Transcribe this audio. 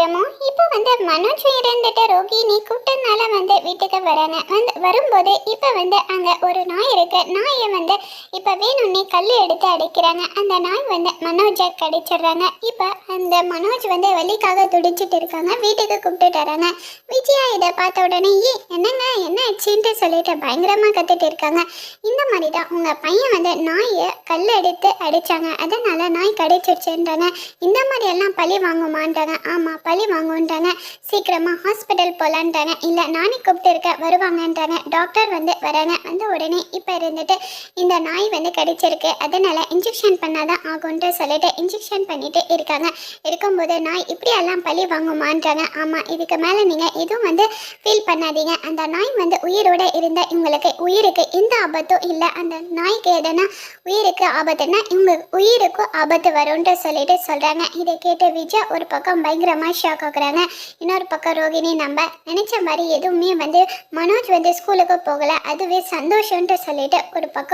சீக்கிரமும் இப்போ வந்து மனோஜ் இறந்துட்டு ரோகிணி கூட்டனால வந்து வீட்டுக்கு வராங்க. வந்து வரும்போது இப்போ வந்து அங்கே ஒரு நாய் இருக்கு. நாயை வந்து இப்போ வேணும்னே கல் எடுத்து அடிக்கிறாங்க. அந்த நாய் வந்து மனோஜை கடிச்சிடுறாங்க. இப்போ அந்த மனோஜ் வந்து வலிக்காக துடிச்சிட்டு இருக்காங்க. வீட்டுக்கு கூப்பிட்டுட்டு வராங்க. விஜயா இதை பார்த்த உடனே என்னங்க என்ன ஆச்சுன்ட்டு சொல்லிட்டு பயங்கரமாக கத்திட்டு இருக்காங்க. இந்த மாதிரி தான் உங்கள் பையன் வந்து நாயை கல் எடுத்து அடித்தாங்க, அதனால நாய் கடிச்சிருச்சுன்றாங்க. இந்த மாதிரி எல்லாம் பழி வாங்குமான்றாங்க. ஆமாம், பழி வாங்குன்றாங்க. சீக்கிரமாக ஹாஸ்பிட்டல் போகலான்றாங்க. இல்லை நானே கூப்பிட்டு இருக்க வருவாங்கன்றாங்க. டாக்டர் வந்து வராங்க. வந்து உடனே இப்போ இருந்துட்டு இந்த நாய் வந்து கடிச்சிருக்கு, அதனால இன்ஜெக்ஷன் பண்ணாதான் ஆகும்ன்ட்டு சொல்லிட்டு இன்ஜெக்ஷன் பண்ணிட்டு இருக்காங்க. இருக்கும்போது நாய் இப்படியெல்லாம் பழி வாங்குமான்றாங்க. ஆமாம், இதுக்கு மேலே நீங்கள் எதுவும் வந்து ஃபீல் பண்ணாதீங்க. அந்த நாய் வந்து உயிரோடு இருந்த இவங்களுக்கு உயிருக்கு எந்த ஆபத்தும் இல்லை. அந்த நாய்க்கு எதனா உயிருக்கு ஆபத்துன்னா இவங்க உயிருக்கும் ஆபத்து வரும்ன்ட்டு சொல்லிட்டு சொல்கிறாங்க. இதை கேட்டு விஜய் ஒரு பக்கம் பயங்கரமாக ஷாக் ஆகுறாங்க. இன்னொரு பக்கம் ரோகிணி நம்ம நினச்ச மாதிரி எதுவுமே வந்து மனோஜ் வந்து ஸ்கூலுக்கு போகலை, அதுவே சந்தோஷம்ன்ட்டு சொல்லிட்டு ஒரு பக்கம்